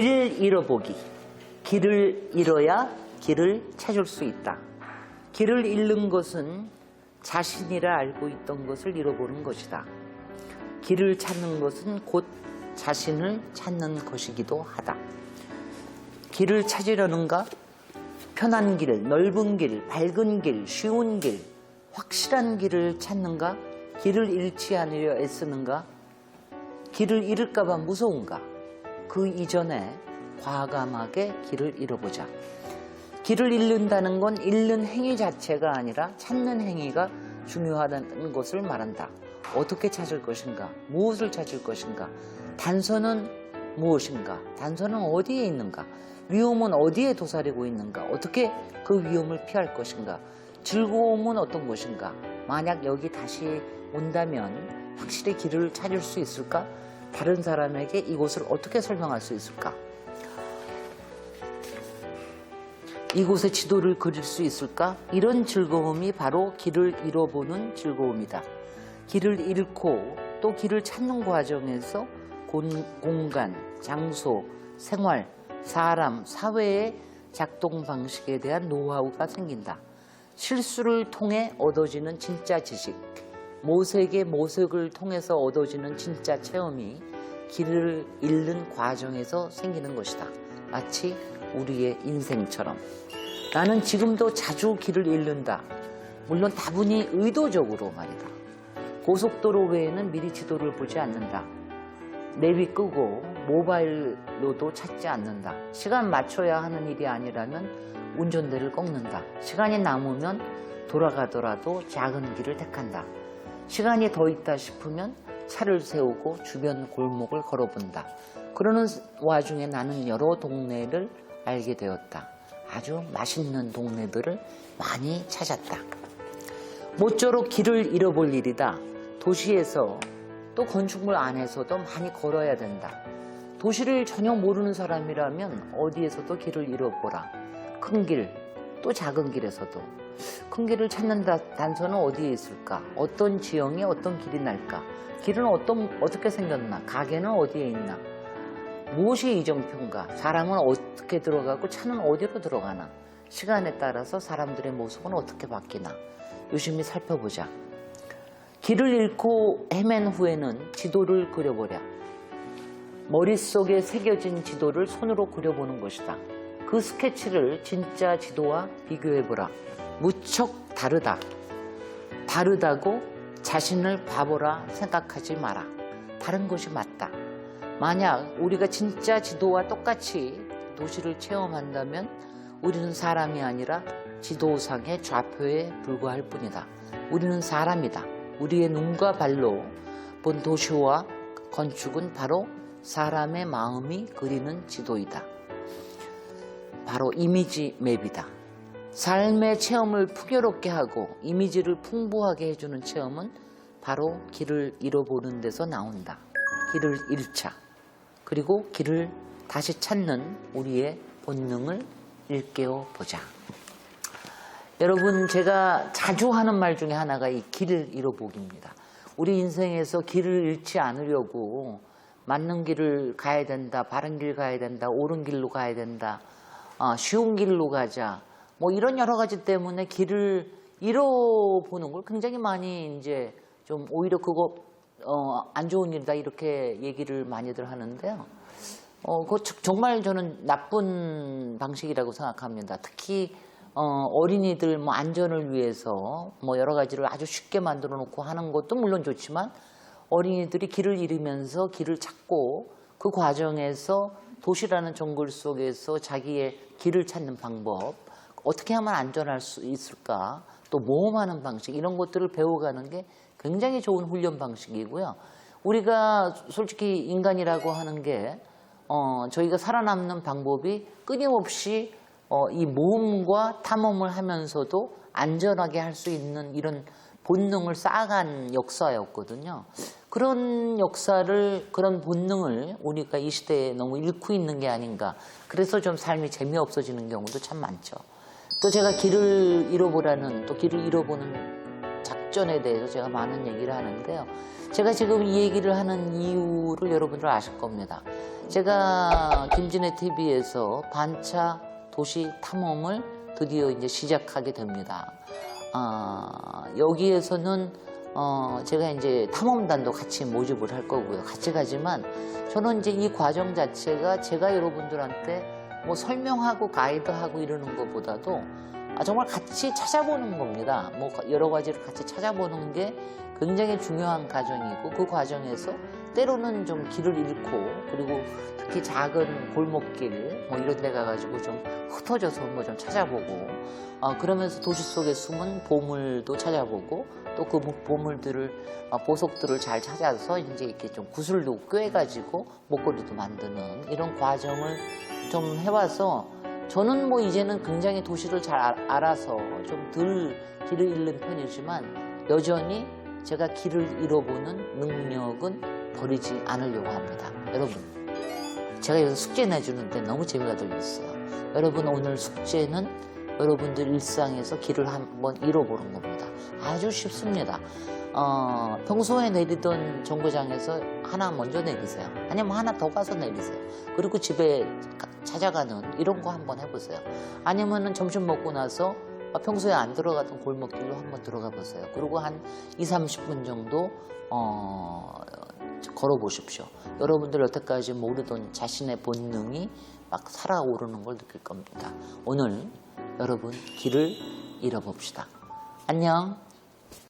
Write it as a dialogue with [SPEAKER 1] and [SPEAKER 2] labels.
[SPEAKER 1] 길 잃어보기. 길을 잃어야 길을 찾을 수 있다. 길을 잃는 것은 자신이라 알고 있던 것을 잃어보는 것이다. 길을 찾는 것은 곧 자신을 찾는 것이기도 하다. 길을 찾으려는가? 편한 길, 넓은 길, 밝은 길, 쉬운 길, 확실한 길을 찾는가? 길을 잃지 않으려 애쓰는가? 길을 잃을까 봐 무서운가? 그 이전에 과감하게 길을 잃어보자. 길을 잃는다는 건 잃는 행위 자체가 아니라 찾는 행위가 중요하다는 것을 말한다. 어떻게 찾을 것인가? 무엇을 찾을 것인가? 단서는 무엇인가? 단서는 어디에 있는가? 위험은 어디에 도사리고 있는가? 어떻게 그 위험을 피할 것인가? 즐거움은 어떤 것인가? 만약 여기 다시 온다면 확실히 길을 찾을 수 있을까? 다른 사람에게 이곳을 어떻게 설명할 수 있을까? 이곳의 지도를 그릴 수 있을까? 이런 즐거움이 바로 길을 잃어보는 즐거움이다. 길을 잃고 또 길을 찾는 과정에서 공간, 장소, 생활, 사람, 사회의 작동 방식에 대한 노하우가 생긴다. 실수를 통해 얻어지는 진짜 지식, 모색의 모색을 통해서 얻어지는 진짜 체험이 길을 잃는 과정에서 생기는 것이다. 마치 우리의 인생처럼. 나는 지금도 자주 길을 잃는다. 물론 다분히 의도적으로 말이다. 고속도로 외에는 미리 지도를 보지 않는다. 내비 끄고 모바일로도 찾지 않는다. 시간 맞춰야 하는 일이 아니라면 운전대를 꺾는다. 시간이 남으면 돌아가더라도 작은 길을 택한다. 시간이 더 있다 싶으면 차를 세우고 주변 골목을 걸어본다. 그러는 와중에 나는 여러 동네를 알게 되었다. 아주 맛있는 동네들을 많이 찾았다. 모쪼록 길을 잃어볼 일이다. 도시에서 또 건축물 안에서도 많이 걸어야 된다. 도시를 전혀 모르는 사람이라면 어디에서도 길을 잃어보라. 큰 길, 또 작은 길에서도. 큰 길을 찾는 단서는 어디에 있을까? 어떤 지형에 어떤 길이 날까? 길은 어떻게 생겼나? 가게는 어디에 있나? 무엇이 이정표인가? 사람은 어떻게 들어가고 차는 어디로 들어가나? 시간에 따라서 사람들의 모습은 어떻게 바뀌나? 유심히 살펴보자. 길을 잃고 헤맨 후에는 지도를 그려보랴. 머릿속에 새겨진 지도를 손으로 그려보는 것이다. 그 스케치를 진짜 지도와 비교해보라. 무척 다르다. 다르다고 자신을 바보라 생각하지 마라. 다른 것이 맞다. 만약 우리가 진짜 지도와 똑같이 도시를 체험한다면 우리는 사람이 아니라 지도상의 좌표에 불과할 뿐이다. 우리는 사람이다. 우리의 눈과 발로 본 도시와 건축은 바로 사람의 마음이 그리는 지도이다. 바로 이미지 맵이다. 삶의 체험을 풍요롭게 하고 이미지를 풍부하게 해주는 체험은 바로 길을 잃어보는 데서 나온다. 길을 잃자. 그리고 길을 다시 찾는 우리의 본능을 일깨워 보자. 여러분, 제가 자주 하는 말 중에 하나가 이 길을 잃어보기입니다. 우리 인생에서 길을 잃지 않으려고 맞는 길을 가야 된다, 바른 길 가야 된다, 옳은 길로 가야 된다, 쉬운 길로 가자. 뭐 이런 여러 가지 때문에 길을 잃어보는 걸 굉장히 많이 이제 좀 오히려 그거 안 좋은 일이다 이렇게 얘기를 많이들 하는데요. 그거 정말 저는 나쁜 방식이라고 생각합니다. 특히 어린이들 뭐 안전을 위해서 뭐 여러 가지를 아주 쉽게 만들어 놓고 하는 것도 물론 좋지만 어린이들이 길을 잃으면서 길을 찾고 그 과정에서 도시라는 정글 속에서 자기의 길을 찾는 방법, 어떻게 하면 안전할 수 있을까, 또 모험하는 방식 이런 것들을 배워가는 게 굉장히 좋은 훈련 방식이고요. 우리가 솔직히 인간이라고 하는 게 저희가 살아남는 방법이 끊임없이 이 모험과 탐험을 하면서도 안전하게 할 수 있는 이런 본능을 쌓아간 역사였거든요. 그런 역사를, 그런 본능을 우리가 이 시대에 너무 잃고 있는 게 아닌가. 그래서 좀 삶이 재미없어지는 경우도 참 많죠. 또 제가 길을 잃어보라는, 또 길을 잃어보는 작전에 대해서 제가 많은 얘기를 하는데요. 제가 지금 이 얘기를 하는 이유를 여러분들 아실 겁니다. 제가 김진애 TV에서 반차 도시 탐험을 드디어 이제 시작하게 됩니다. 여기에서는 제가 이제 탐험단도 같이 모집을 할 거고요. 같이 가지만 저는 이제 이 과정 자체가 제가 여러분들한테 뭐 설명하고 가이드하고 이러는 것보다도 정말 같이 찾아보는 겁니다. 뭐 여러 가지를 같이 찾아보는 게 굉장히 중요한 과정이고 그 과정에서 때로는 좀 길을 잃고 그리고 특히 작은 골목길 뭐 이런 데 가가지고 좀 흩어져서 뭐 좀 찾아보고 그러면서 도시 속에 숨은 보물도 찾아보고 또 그 보물들을 보석들을 잘 찾아서 이제 이렇게 좀 구슬도 꿰가지고 목걸이도 만드는 이런 과정을 좀 해와서 저는 뭐 이제는 굉장히 도시를 잘 알아서 좀 덜 길을 잃는 편이지만 여전히 제가 길을 잃어보는 능력은 버리지 않으려고 합니다. 여러분, 제가 여기서 숙제 내주는데 너무 재미가 들렸어요. 여러분 오늘 숙제는 여러분들 일상에서 길을 한번 잃어보는 겁니다. 아주 쉽습니다. 평소에 내리던 정거장에서 하나 먼저 내리세요. 아니면 하나 더 가서 내리세요. 그리고 집에 찾아가는 이런 거 한번 해보세요. 아니면은 점심 먹고 나서 평소에 안 들어가던 골목길로 한번 들어가 보세요. 그리고 한 20-30분 정도 걸어 보십시오. 여러분들 여태까지 모르던 자신의 본능이 막 살아오르는 걸 느낄 겁니다. 오늘 여러분 길을 잃어봅시다. 안녕.